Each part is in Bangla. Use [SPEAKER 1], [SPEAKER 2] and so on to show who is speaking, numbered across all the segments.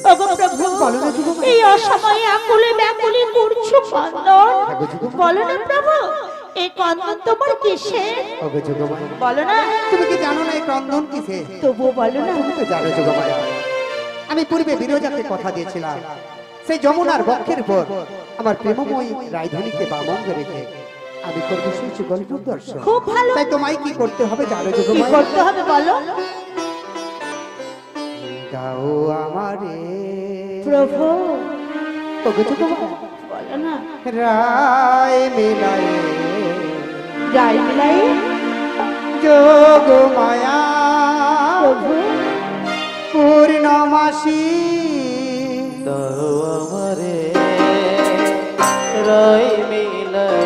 [SPEAKER 1] ওগো প্রভু এই অসময়ে আকুলে ব্যাকুলে করছো কন্দন, বলো না প্রভু এই কন্দন তোমার কিসে? বলো না।
[SPEAKER 2] তুমি কি জানো না এই ক্রন্দন কিসে?
[SPEAKER 1] তবুও বলো না।
[SPEAKER 2] তুমি তো জানো যোগমায়া, আমি পূর্বে বিরজাকে কথা দিয়েছিলাম সেই যমুনার বক্ষের উপর আমার প্রেমময়ী রাজধানীকে বামঙ্গে রেখে আমি করবো সেই যুগল দর্শন।
[SPEAKER 1] খুব ভালো।
[SPEAKER 2] তাই তোমায় কি করতে হবে জানো
[SPEAKER 1] কি
[SPEAKER 2] যোগমায়া?
[SPEAKER 1] করতে হবে বলো।
[SPEAKER 2] দাও আমারে
[SPEAKER 1] প্রভু
[SPEAKER 2] ওগো যোগমায়া,
[SPEAKER 1] বলো না।
[SPEAKER 2] রায় মিলায়ে
[SPEAKER 1] রায় মিলাই
[SPEAKER 2] যোগমায়া
[SPEAKER 1] প্রভু
[SPEAKER 2] পূর্ণমাসী
[SPEAKER 3] দাও আমারে রায় মিলায়ে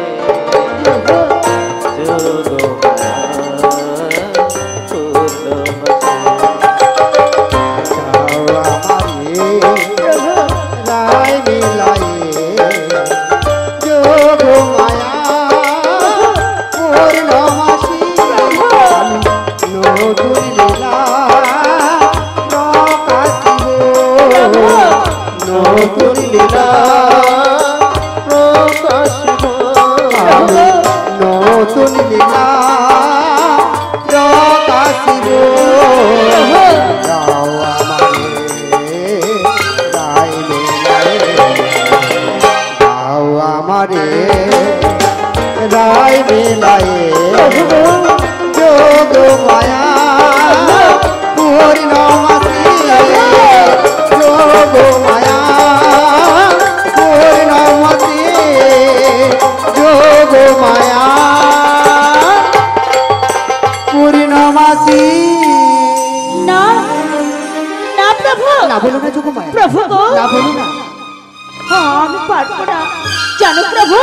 [SPEAKER 3] রায় মিলায়ে যোগ মায়া পূর্ণমাসী যোগ মায়া পূর্ণমাসী যোগ মায়া পূর্ণমাসী।
[SPEAKER 1] না না প্রভু,
[SPEAKER 2] না বলো না যোগ মায়া,
[SPEAKER 1] প্রভু গো
[SPEAKER 2] না বলো না।
[SPEAKER 1] আমি পারবো না জানো প্রভু।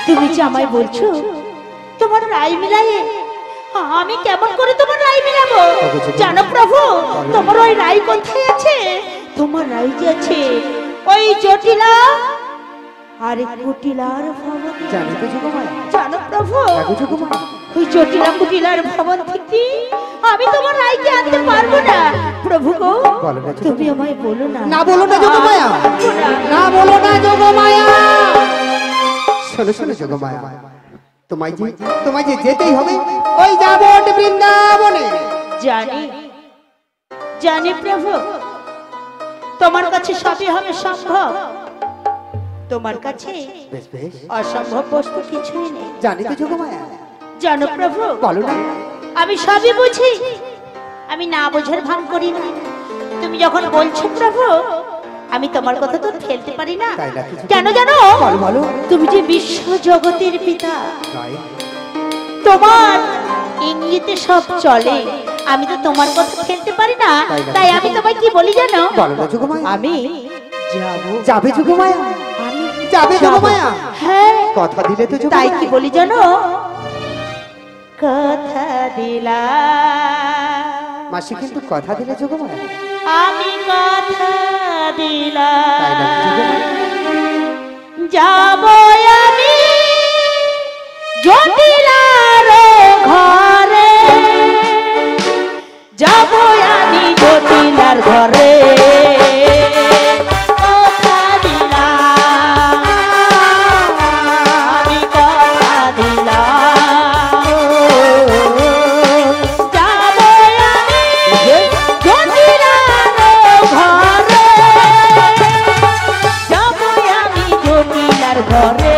[SPEAKER 1] তুমি যে আমায় বলছো তোমার রায় মিলায়ে, আমি কেমন করে তোমার রায় মিলাবো জানো প্রভু? তোমার ওই রায় কোথায় আছে? তোমার রায় যে আছে ওই জটিলা আর কুটিলার ভবন।
[SPEAKER 2] জানি তো যোগ মায়া,
[SPEAKER 1] জানো প্রভু
[SPEAKER 2] যোগ মায়া,
[SPEAKER 1] ওই জটিলা কুটিলার ভবন থেকে আমি তোমার রায়কে আনতে পারবো না প্রভু গো। তুমি আমায় বলো না।
[SPEAKER 2] না বলো না যোগ মায়া, না বলো না যোগ মায়া। শোনো শোনো যোগ মায়া, তোমায় যে যেতেই হবে ওই যাবট বৃন্দাবনে।
[SPEAKER 1] জানি জানি প্রভু, তোমার কাছে সবই হবে সম্ভব। তোমার কাছে
[SPEAKER 2] বেশ বেশ,
[SPEAKER 1] অসম্ভব বস্তু কিছুই নেই।
[SPEAKER 2] জানি তো যোগ মায়া।
[SPEAKER 1] জানো প্রভু
[SPEAKER 2] বলো না।
[SPEAKER 1] আমি সবই বুঝি, আমি না বোঝার ভান করি না। তুমি যখন বলছো প্রভু আমি তোমার কথা তো ফেলতে পারি না। কেন জানো? তুমি যে বিশ্ব জগতের পিতা, তোমার ইঙ্গিতে সব চলে। আমি তো তোমার কথা ফেলতে পারি না। তাই আমি তোমায় কি বলি জানো? আমি
[SPEAKER 2] যাবে যোগ মায়া, যাবে যোগ মায়া।
[SPEAKER 1] হ্যাঁ
[SPEAKER 2] কথা দিলে তো যোগ
[SPEAKER 1] তাই
[SPEAKER 2] মায়া।
[SPEAKER 1] কি বলি জানো? কথা দিলাম
[SPEAKER 2] মাসি কিন্তু কথা দিলে যোগ মায়া।
[SPEAKER 1] আমি কথা দিলাম
[SPEAKER 2] তাই নাকি যোগ মায়া?
[SPEAKER 1] যাব আমি জটিলার ঘরে, যাব আমি জটিলার ঘরে। কথা দিলাম আমি কথা দিলাম, যাব আমি জটিলার ঘরে, যাব আমি জটিলার ঘরে।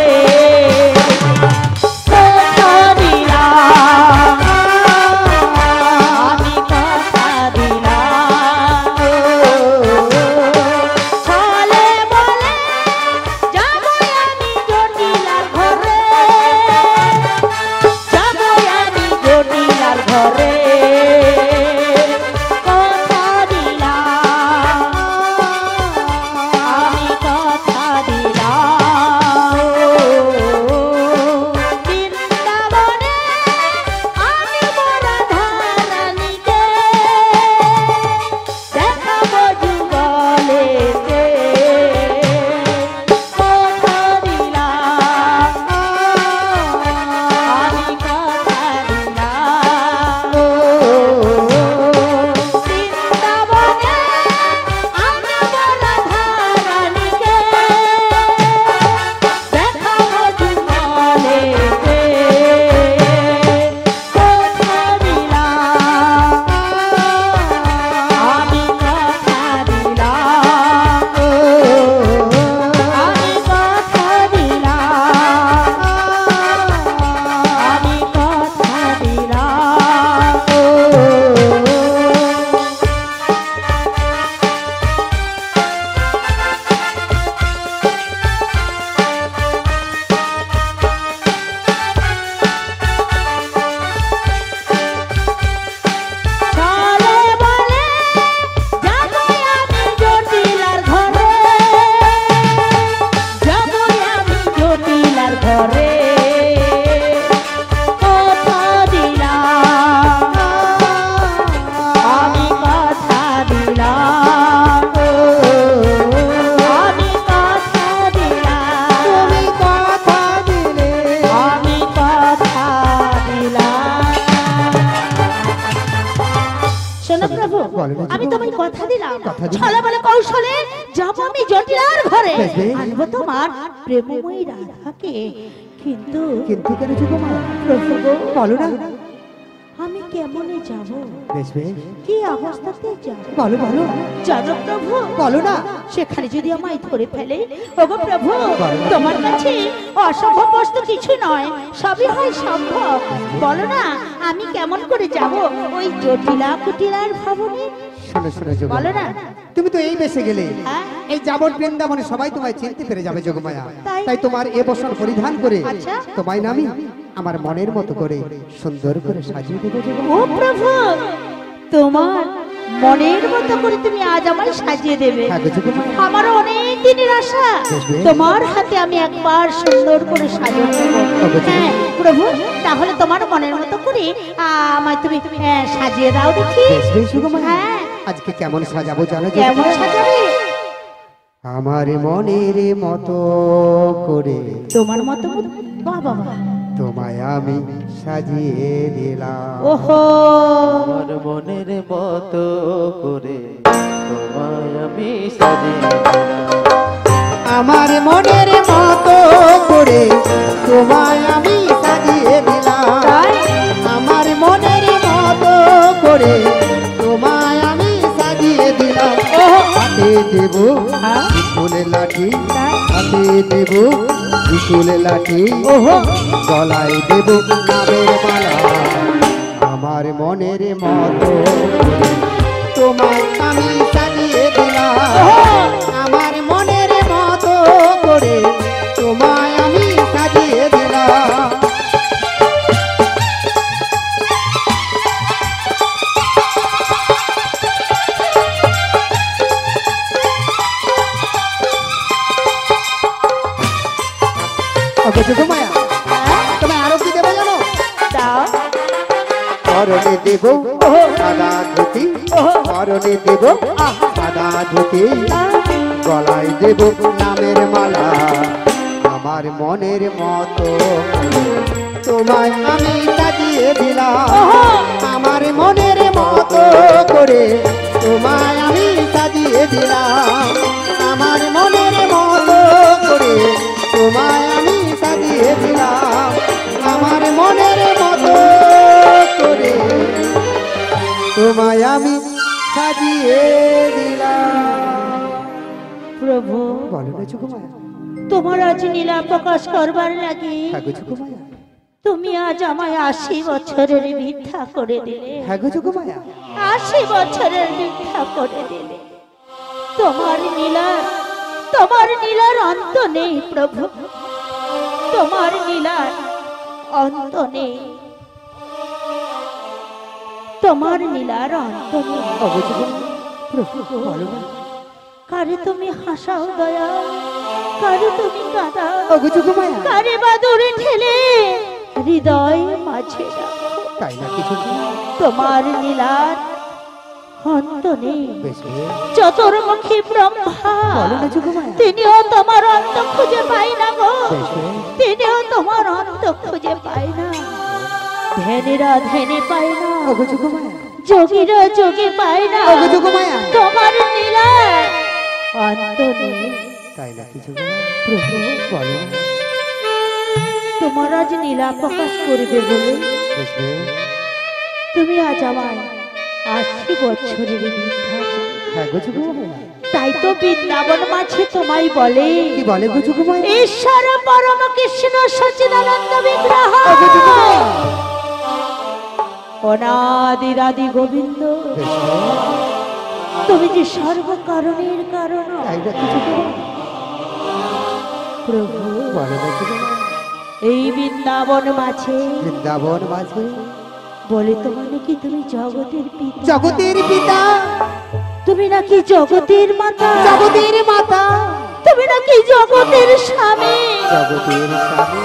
[SPEAKER 2] বলো না,
[SPEAKER 1] আমি তোমায় কথা দিলাম
[SPEAKER 2] কথা দিলাম।
[SPEAKER 1] ছলে বলে কৌশলে যাব আমি জটিলার ঘরে
[SPEAKER 2] বেশ, বেশ।
[SPEAKER 1] আনবো তোমার প্রেমময়ী রাধাকে। কিন্তু
[SPEAKER 2] কিন্তু কেন যোগমায়া?
[SPEAKER 1] প্রভু গো,
[SPEAKER 2] বলো না।
[SPEAKER 1] আমি কেমনে যাব,
[SPEAKER 2] বেশ বেশ,
[SPEAKER 1] কি অবস্থাতে যাব
[SPEAKER 2] বলো বলো,
[SPEAKER 1] জানো প্রভু?
[SPEAKER 2] বলো না।
[SPEAKER 1] সেখানে যদি আমায় ধরে ফেলে, ওগো প্রভু
[SPEAKER 2] বলো না।
[SPEAKER 1] তোমার কাছে অসম্ভব বস্তু কিছু নয়, সবই হয় সম্ভব। বলো না আমি কেমন করে যাব ওই জটিলা কুটিলার ভবনে?
[SPEAKER 2] শোনো শোনো যোগমায়া,
[SPEAKER 1] বলো না।
[SPEAKER 2] তুমি তো এই বেশে গেলে,
[SPEAKER 1] হ্যাঁ?
[SPEAKER 2] এই যাবত বৃন্দাবনে সবাই তোমায় চিনতে পেরে যাবে যোগমায়া।
[SPEAKER 1] তাই?
[SPEAKER 2] তাই তোমার এ বসন পরিধান করে
[SPEAKER 1] আচ্ছা।
[SPEAKER 2] তোমায় নামি আমার মনের মতো করে সুন্দর করে সাজিয়ে দেবো
[SPEAKER 1] ও
[SPEAKER 2] যোগমায়া।
[SPEAKER 1] প্রভু, তোমার মনের মতো করে তুমি আজ আমায় সাজিয়ে দেবে।
[SPEAKER 2] হ্যাঁ গো যোগমায়া।
[SPEAKER 1] আমার অনেক দিনের আশা
[SPEAKER 2] বেশ, বেশ।
[SPEAKER 1] তোমার হাতে আমি একবার সুন্দর করে সাজিয়ে দেবো।
[SPEAKER 2] অবশ্যই।
[SPEAKER 1] হ্যাঁ প্রভু, তাহলে তোমার মনের মতো করে আমায় তুমি সাজিয়ে দাও দেখি।
[SPEAKER 2] বেশ বেশ যোগমায়া।
[SPEAKER 1] হ্যাঁ,
[SPEAKER 2] আজকে কেমন সাজাবো জানো
[SPEAKER 1] কেমন
[SPEAKER 2] যোগমায়া?
[SPEAKER 1] সাজাবে?
[SPEAKER 2] আমার মনের মতো করে
[SPEAKER 1] তোমার মতো বাবা
[SPEAKER 2] তোমায় আমি সাজিয়ে দিলাম।
[SPEAKER 1] ওহো,
[SPEAKER 4] আমার মনের মতো করে তোমায় আমি সাজিয়ে দিলাম।
[SPEAKER 2] আমার মনের মতো করে তোমায় আমি সাজিয়ে দিলাম।
[SPEAKER 1] তাই?
[SPEAKER 2] আমার মনের মতো করে তোমায় আমি সাজিয়ে দিলাম। হাতে দেব
[SPEAKER 1] হ্যাঁ?
[SPEAKER 2] ফুলের লাঠি,
[SPEAKER 1] তাই?
[SPEAKER 2] হাতে দেব ফুলের লাঠি,
[SPEAKER 1] ওহো,
[SPEAKER 2] গলায় দেব নামের মালা। আমার মনের মতো করে তোমায় আমি সাজিয়ে দিলাম। আমার মনের মতো করে তোমায় আমি সাজিয়ে দিলাম। ওকে যোগমায়া, তোমায় আরো কি দেবো জানো?
[SPEAKER 1] দাও।
[SPEAKER 2] পরনে দেব সাদা ধুতি, পরনে দেব সাদা ধুতি, গলায় দেব নামের মালা। আমার মনের মতো তোমায় আমি সাজিয়ে দিলাম। আমার মনের মতো করে তোমায় আমি সাজিয়ে দিলাম। আমার মনের মতো করে তোমায় আমি সাজিয়ে দিলাম। আমার মনের মতো করে তোমায় আমি সাজিয়ে দিলাম।
[SPEAKER 1] প্রভু,
[SPEAKER 2] বলো না যোগমায়া।
[SPEAKER 1] তোমার আজ নীলা প্রকাশ করবার লাগে
[SPEAKER 2] হ্যাঁ গো যোগমায়া।
[SPEAKER 1] তুমি আজ আমায় 80 বছরের মিথ্যা করে দিলে।
[SPEAKER 2] হ্যাঁ গো যোগমায়া।
[SPEAKER 1] 80 বছরের মিথ্যা করে দিলে। তোমার নীলার অন্ত নেই প্রভু, তোমার নীলার অন্ত নেই, তোমার নীলার অন্ত নেই।
[SPEAKER 2] ওগো যোগমায়া, প্রভু বলো না।
[SPEAKER 1] কারে তুমি হাসাও দয়া, কারে তুমি কাঁদাও,
[SPEAKER 2] ওগো যোগমায়া।
[SPEAKER 1] কারে বাদুরে ঠেলে হৃদয় মাঝে রাখো।
[SPEAKER 2] তাই না কিছু কি?
[SPEAKER 1] তোমার নীলার অন্ত নেই।
[SPEAKER 2] বেশ বেশ।
[SPEAKER 1] চতুর্মুখী ব্রহ্মা
[SPEAKER 2] বলো না যোগমায়া।
[SPEAKER 1] তিনিও তোমার অন্ত খুঁজে পাই না গো,
[SPEAKER 2] বেশ বেশ।
[SPEAKER 1] তিনিও তোমার অন্ত খুঁজে পাই না। ধ্যানেরা ধ্যানে পাই না,
[SPEAKER 2] ওগো যোগমায়া।
[SPEAKER 1] যোগীরা যোগে পাই না।
[SPEAKER 2] ওগো যোগমায়া।
[SPEAKER 1] তোমার নীলার অন্ত নেই।
[SPEAKER 2] তাই না কিছু কি? প্রভু বলো না।
[SPEAKER 1] তোমার আজ নীলা প্রকাশ করবে বলে
[SPEAKER 2] বেশ বেশ।
[SPEAKER 1] তুমি আজ আমার 80 বছরের মিথ্যা করে।
[SPEAKER 2] হ্যাঁ গো যোগমায়া।
[SPEAKER 1] তাই তো বৃন্দাবন মাঝে তোমায় বলে
[SPEAKER 2] কি বলে গো যোগমায়া?
[SPEAKER 1] ঈশ্বর পরম কৃষ্ণ সচিদানন্দ বিগ্রহ,
[SPEAKER 2] ওগো যোগমায়া।
[SPEAKER 1] অনাদিরাদি গোবিন্দ,
[SPEAKER 2] বেশ বেশ।
[SPEAKER 1] তুমি যে সর্বকারণের কারণ।
[SPEAKER 2] তাই না কিছু কি?
[SPEAKER 1] প্রভু,
[SPEAKER 2] বলো না যোগমায়া।
[SPEAKER 1] এই বৃন্দাবন মাঝে
[SPEAKER 2] বৃন্দাবন মাঝে
[SPEAKER 1] বলে তো মানে কি তুমি জগতের পিতা,
[SPEAKER 2] জগতের পিতা,
[SPEAKER 1] তুমি নাকি জগতের মাতা,
[SPEAKER 2] জগতের মাতা,
[SPEAKER 1] তুমি নাকি জগতের স্বামী।
[SPEAKER 2] জগতের স্বামী।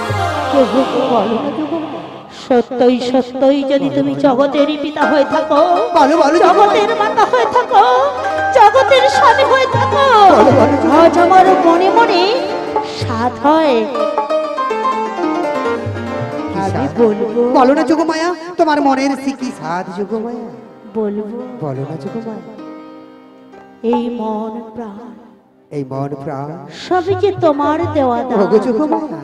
[SPEAKER 1] প্রভু বলো না যোগমায়া, সত্যই সত্যই যদি তুমি জগতেরই পিতা হয়ে থাকো,
[SPEAKER 2] বলো বলো
[SPEAKER 1] জগতের মাতা হয়ে থাকো, জগতের স্বামী হয়ে থাকো,
[SPEAKER 2] বলো, বলো।
[SPEAKER 1] আজ আমার মনে মনে সাধ হয়। আমি বলবো,
[SPEAKER 2] বলো না যোগমায়া, তোমার মনের সিকি সাধ যোগমায়া।
[SPEAKER 1] বলবো
[SPEAKER 2] বলো না যোগমায়া।
[SPEAKER 1] এই মন প্রাণ
[SPEAKER 2] এই মন প্রাণ
[SPEAKER 1] সবই যে তোমার দেওয়া দান।
[SPEAKER 2] ওগো যোগমায়া,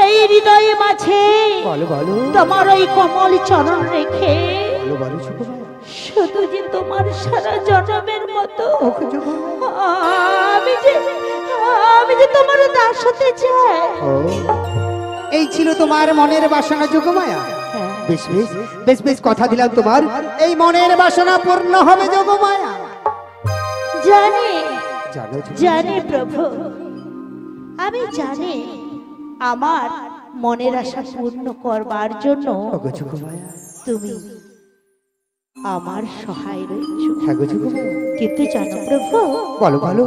[SPEAKER 1] এই হৃদয়ে মাঝে
[SPEAKER 2] বলো বলো
[SPEAKER 1] তোমার ওই কমল চরণ রেখে
[SPEAKER 2] বলো বলো যোগমায়া।
[SPEAKER 1] শুধু যে তোমার সারা জনমের মতো
[SPEAKER 2] ওগো যোগমায়া,
[SPEAKER 1] আমি যে তোমার দাস হতে চাই।
[SPEAKER 2] ও এই ছিল তোমার মনের বাসনা যোগমায়া।
[SPEAKER 1] হ্যাঁ,
[SPEAKER 2] বেশ বেশ বেশ বেশ কথা দিলাম তোমার এই মনের বাসনা পূর্ণ হবে যোগমায়া।
[SPEAKER 1] জানি
[SPEAKER 2] জানো যোগমায়া?
[SPEAKER 1] জানি প্রভু, আমি জানি আমার মনের আশা পূর্ণ করবার জন্য
[SPEAKER 2] ওগো যোগমায়া,
[SPEAKER 1] তুমি আমার সহায় রয়েছ।
[SPEAKER 2] হ্যাঁ গো যোগমায়া,
[SPEAKER 1] কিন্তু জানো প্রভু,
[SPEAKER 2] বলো বলো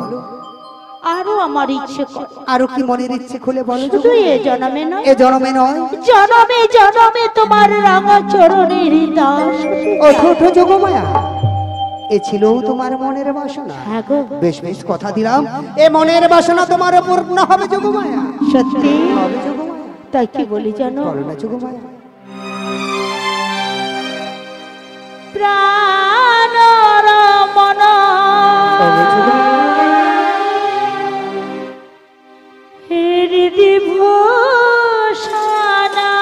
[SPEAKER 1] আরো আমার ইচ্ছে করে
[SPEAKER 2] আরো কি মনের ইচ্ছে খুলে বলো
[SPEAKER 1] শুধু
[SPEAKER 2] যোগমায়া।
[SPEAKER 1] এ জনমে নয়,
[SPEAKER 2] এ জনমে নয়,
[SPEAKER 1] জনমে জনমে তোমার রাঙা চরণের দাস হতে
[SPEAKER 2] ওঠো
[SPEAKER 1] চাই।
[SPEAKER 2] ওঠো যোগমায়া, এ ছিল তোমার মনের বাসনা।
[SPEAKER 1] হ্যাঁ গো,
[SPEAKER 2] বেশ বেশ কথা দিলাম এ মনের বাসনা তোমার পূর্ণ হবে যোগমায়া।
[SPEAKER 1] সত্যি
[SPEAKER 2] হবে যোগমায়া,
[SPEAKER 1] তাই কি বলি জানো,
[SPEAKER 2] বলো না যোগমায়া।
[SPEAKER 1] প্রাণ মন হৃদি ভূষণা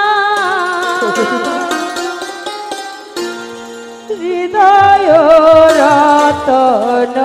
[SPEAKER 1] হৃদয় রতন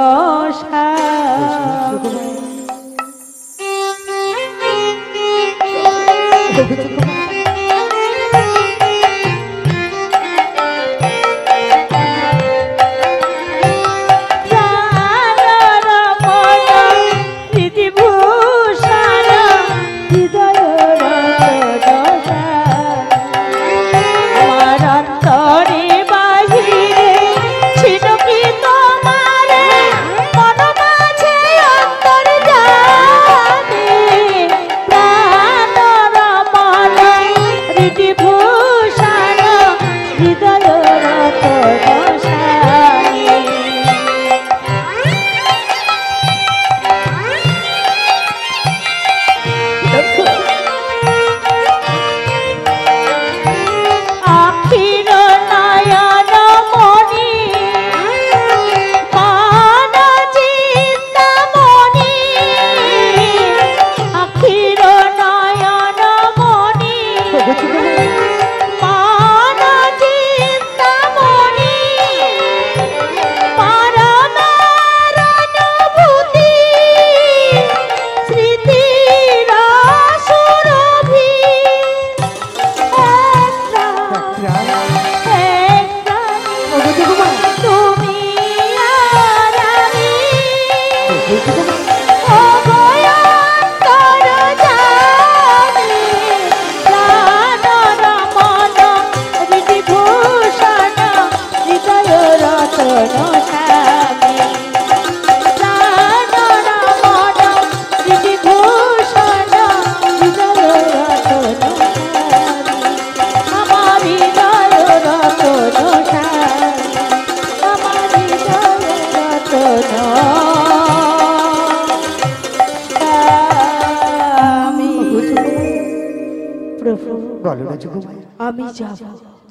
[SPEAKER 2] বলো না যোগমায়া,
[SPEAKER 1] আমি যাব,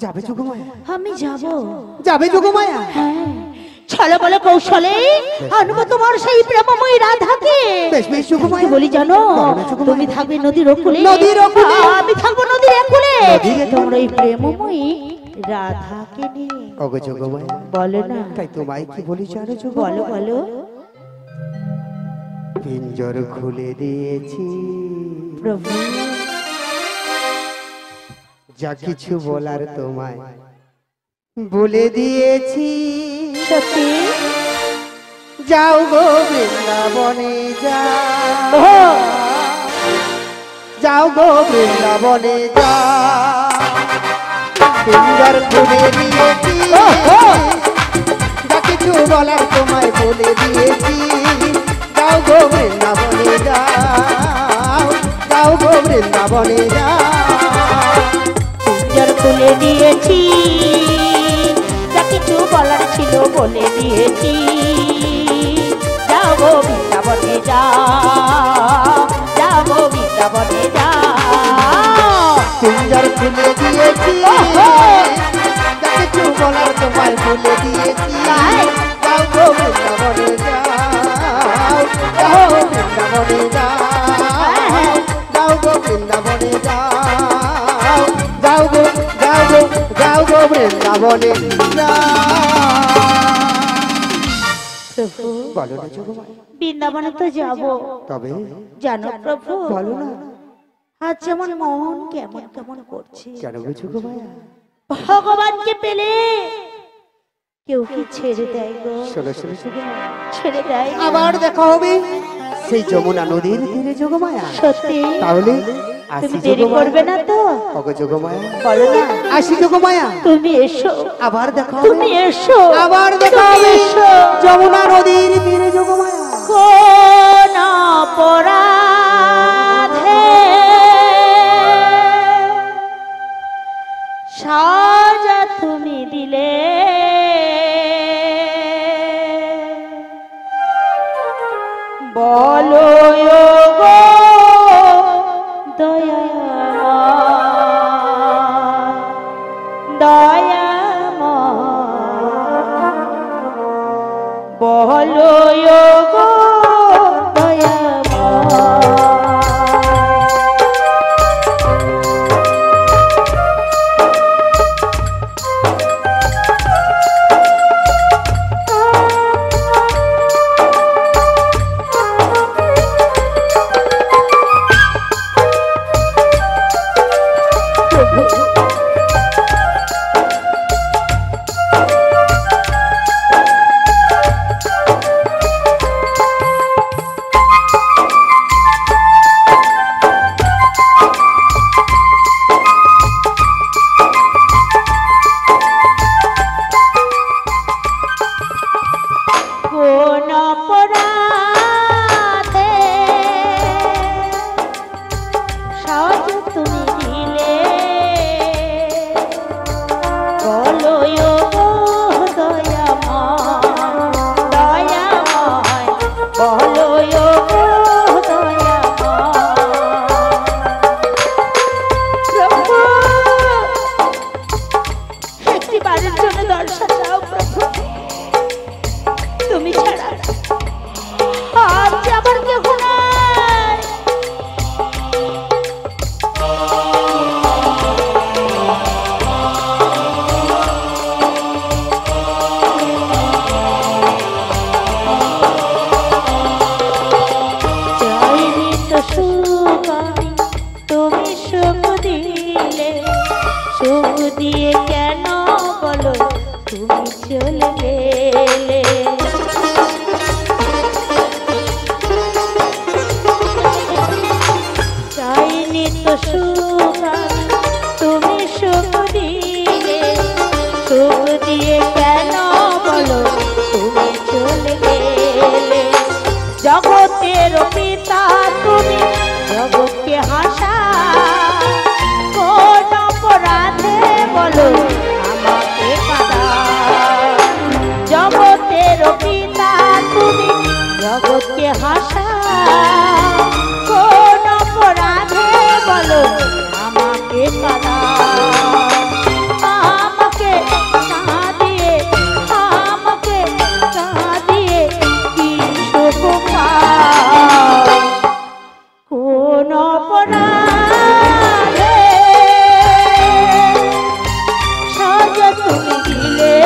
[SPEAKER 2] যাবে যোগমায়া,
[SPEAKER 1] আমি যাব।
[SPEAKER 2] যাবে যোগমায়া।
[SPEAKER 1] হ্যাঁ, ছলে বলে কৌশলে আনবো তোমার সেই প্রেমময়ী রাধাকে।
[SPEAKER 2] বেশ বেশ যোগমায়া,
[SPEAKER 1] কি বলি জানো,
[SPEAKER 2] বলো না যোগমায়া।
[SPEAKER 1] তুমি থাকবে নদীর ওকুলে,
[SPEAKER 2] নদীর ওকুলে।
[SPEAKER 1] আমি থাকবো নদীর একুলে।
[SPEAKER 2] নদীর একুলে।
[SPEAKER 1] তোমরা এই প্রেমময়ী রাধাকে নিয়ে
[SPEAKER 2] ওগো যোগমায়া,
[SPEAKER 1] বলো না,
[SPEAKER 2] তাই তোমায় কি বলি জানো
[SPEAKER 1] বলো
[SPEAKER 2] যোগমায়া?
[SPEAKER 1] বলো।
[SPEAKER 2] পিঞ্জর খুলে দিয়েছি,
[SPEAKER 1] প্রভু
[SPEAKER 2] যা কিছু বলার তোমায় বলে দিয়েছি।
[SPEAKER 1] সত্যি
[SPEAKER 2] যাও গো বৃন্দাবনে যাও,
[SPEAKER 1] ও
[SPEAKER 2] যাও গো বৃন্দাবনে যাও, পিঞ্জর খুলে দিয়েছি, যা কিছু বলার তোমায় বলে দিয়েছি। যাও গো বৃন্দাবনে যাও, যাও গো বৃন্দাবনে যাও।
[SPEAKER 1] পিঞ্জর খুলে দিয়েছি, যা কিছু বলার ছিল বলে দিয়েছি। যাবো বৃন্দাবনে যাও, যাবো বৃন্দাবনে যাও।
[SPEAKER 2] পিঞ্জর খুলে দিয়েছি, যা কিছু বলার তোমায় বলে দিয়েছি
[SPEAKER 1] তাই?
[SPEAKER 2] যাও গো বৃন্দাবনে যাও যাও বৃন্দাবনে যাও যাও গো বৃন্দাবনে যাও যাও গো যাও গো যাও গো বৃন্দাবনে
[SPEAKER 1] প্রভু
[SPEAKER 2] বলো না যোগমায়া
[SPEAKER 1] বৃন্দাবনে তো যাব,
[SPEAKER 2] তবে
[SPEAKER 1] জানো প্রভু
[SPEAKER 2] বলো না
[SPEAKER 1] আজ যেমন মন কেমন কেমন করছে।
[SPEAKER 2] কেন গো যোগমায়া
[SPEAKER 1] ভগবানকে পেলে কেউ কি ছেড়ে দেয় গো?
[SPEAKER 2] শোনো শোনো যোগমায়া
[SPEAKER 1] ছেড়ে দেয় না।
[SPEAKER 2] আবার দেখা হবে সেই যমুনা নদীর তীরে যোগমায়া
[SPEAKER 1] সত্যি
[SPEAKER 2] তাহলে
[SPEAKER 1] তুমি
[SPEAKER 2] আসি
[SPEAKER 1] দেরি করবে
[SPEAKER 2] যোগমায়া
[SPEAKER 1] না তো?
[SPEAKER 2] ওগো যোগমায়া
[SPEAKER 1] বলো না,
[SPEAKER 2] আসি যোগমায়া
[SPEAKER 1] তুমি এসো,
[SPEAKER 2] আবার দেখা
[SPEAKER 1] তুমি
[SPEAKER 2] হবে
[SPEAKER 1] এসো,
[SPEAKER 2] আবার দেখা
[SPEAKER 1] তুমি
[SPEAKER 2] হবে
[SPEAKER 1] এসো।
[SPEAKER 2] যমুনা নদীর তীরে যোগমায়া
[SPEAKER 1] কোন অপরাধে সাজা তুমি দিলে, বলো গো দয়াময় বলো গো কোন অপরাধে সাজা তুমি দিলে, বলো গো দয়াময় দয়াময় বলো গো দয়াময়। প্রভু একটি বারের জন্য দর্শন দাও প্রভু, তুমি ছাড়া আজ আমার কেহ নাই। চাইনি তো সুখ আমি, তুমি সুখ দিলে, সুখ দিয়ে কেন বলো তুমি চলে গেলে। চাইনি তো সুখ আমি, তুমি সুখ দিলে, সুখ দিয়ে কেন বলো তুমি চলে গেলে। জগতের পিতা তুমি, জগৎকে হাসা, কোন অপরাধে বলো আমাকে কাঁদা। জগতের পিতা তুমি, জগৎকে হাসা, কোন অপরাধে বলো আমাকে কাঁদা। আমাকে কাঁদিয়ে, আমাকে কাঁদিয়ে কি সুখ পাও? কোন অপরাধে সাজা তুমি দিলে,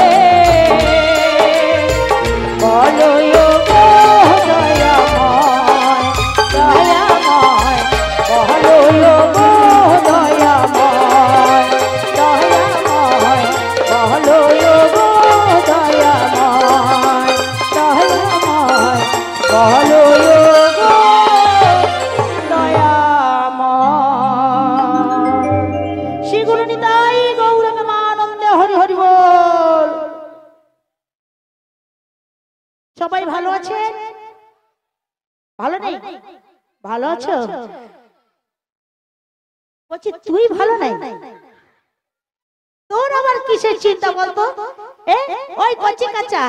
[SPEAKER 1] বলো গো দয়াময় দয়াময় বলো গো দয়াময় দয়াময় বলো গো দয়াময় দয়াময় বলো গো দয়াময়। শ্রী গুরু নিতাই গৌর প্রেমানন্দে হরি হরি বল। সবাই ভালো আছেন? ভালো নেই? ভালো আছো? বলছি তুই ভালো নাই, তোর আবার কিসের চিন্তা বলতো? ওই কচি কাঁচা,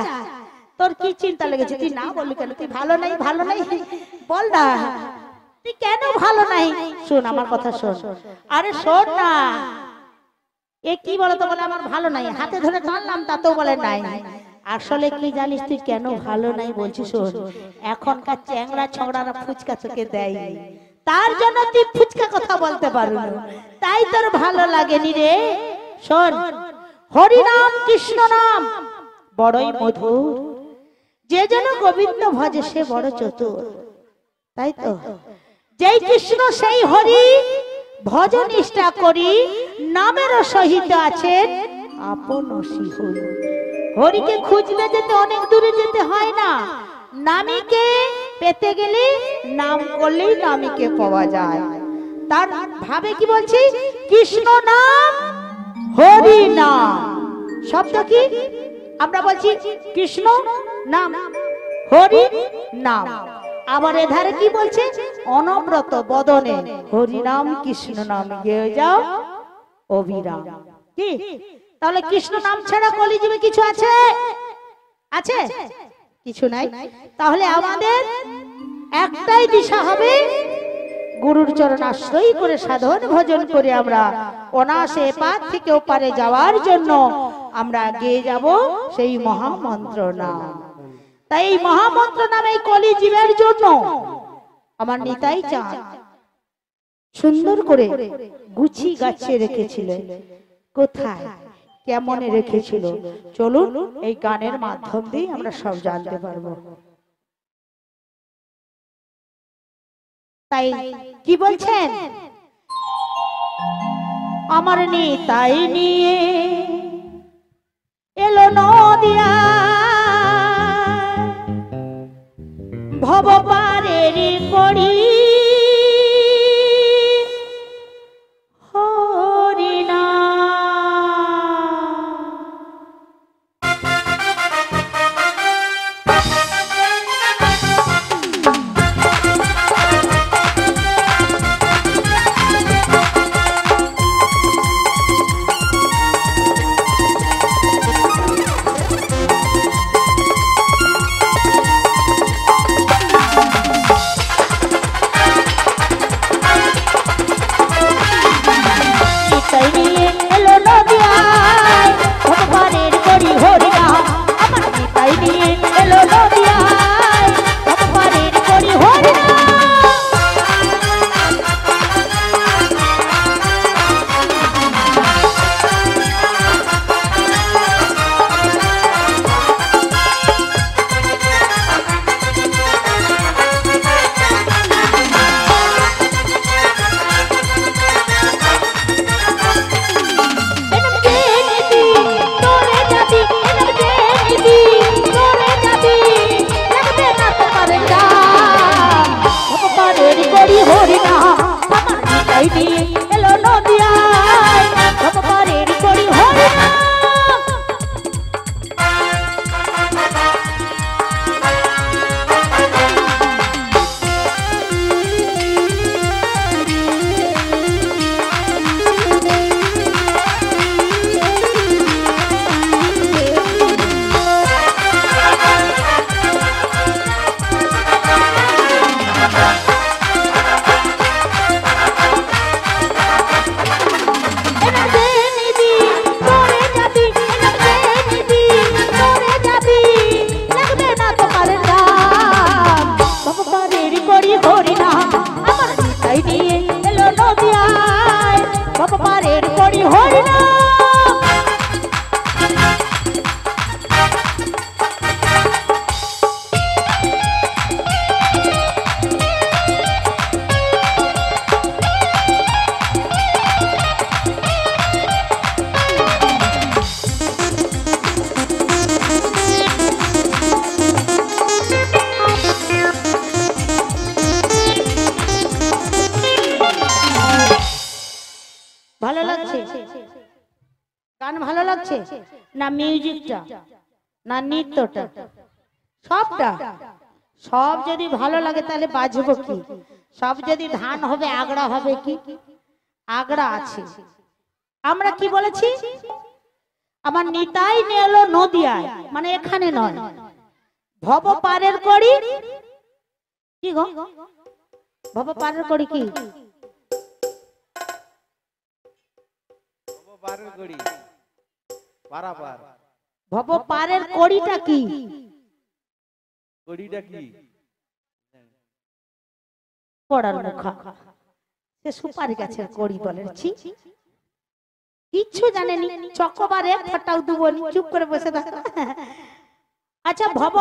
[SPEAKER 1] তোর কি চিন্তা লেগেছে? তুই না বললি কেন? তুই ভালো নাই, ভালো নাই বল না, তুই কেন ভালো নাই? শোন আমার কথা শোন, আরে শোন না, এ কি বলো তো, বলে আমার ভালো নাই, হাতে ধরে টানলাম তাতেও বলে নাই। আসলে কি জানিস তুই কেন ভালো নাই বলছিস? শোন, এখনকার চ্যাংড়া ছগড়ারা ফুচকা তোকে দেয়, তার জন্য তুই ফুচকা কথা বলতে পারবি না, তাই তোর ভালো লাগেনি রে। শোন, হরি নাম কৃষ্ণ নাম বড়ই মধুর, যে যেন গোবিন্দ ভজে সে বড় চতুর। তাই তো যেই কৃষ্ণ সেই হরি, ভজন নিষ্ঠা করি নামের সহিত আছেন আপন শিহরি। হরিকে খুঁজতে যেতে অনেক দূরে যেতে হয় না, নামীকে পেতে গেলে নাম করলেই নামীকে পাওয়া যায়। তার ভাবে কি বলছি, কৃষ্ণ নাম হরি নাম। শব্দ কি আমরা বলছি, কৃষ্ণ নাম হরি নাম। আবার এধারে কি বলছে, অনব্রত বদনে হরি নাম কৃষ্ণ নাম গেয়ে যাও অবিরাম। কি তাহলে কৃষ্ণ নাম ছাড়া কলিযুগে কিছু আছে? আছে? কিছু নাই। তাহলে আমাদের একটাই দিশা হবে, গুরুর চরণ আশ্রয় করে সাধন ভজন করে আমরা অনাসে পার থেকে ওপারে যাওয়ার জন্য আমরা গিয়ে যাব সেই মহামন্ত্র নাম। তাই এই মহামন্ত্র নাম এই কলিজীবের জন্য আমার নিতাই চাঁদ সুন্দর করে গুছি গাছিয়ে রেখেছিল। কোথায় কেমন রেখেছিল চলুন এই গানের মাধ্যম দিয়ে আমরা সব জানতে পারবো। তাই কি বলছেন, আমার নিতাই নিয়ে এলো নদিয়া ভব পারের করি হরিনা। ভালো লাগছে গান, ভালো লাগছে না মিউজিকটা না নৃত্যটা, সবটা? সব যদি ভালো লাগে তাহলে বাজবো কি? সব যদি ধান হবে আগড়া হবে কি? আগড়া আছে। আমরা কি বলেছি, আমার নিতাই নেলো নদিয়ায়, মানে এখানে নয়, ভব পারের করি কি গো, ভব পারের করি কি?
[SPEAKER 4] পারের কড়ি পারাপার
[SPEAKER 1] ভব পারের কড়িটা কি?
[SPEAKER 4] কড়িটা কি?
[SPEAKER 1] পড়ার মুখা, সে সুপারি গাছের কড়ি বলেছি, কিচ্ছু জানেনি। চকোবার এক ফটাও দুবনি, চুপ করে বসে থাকা। আচ্ছা ভব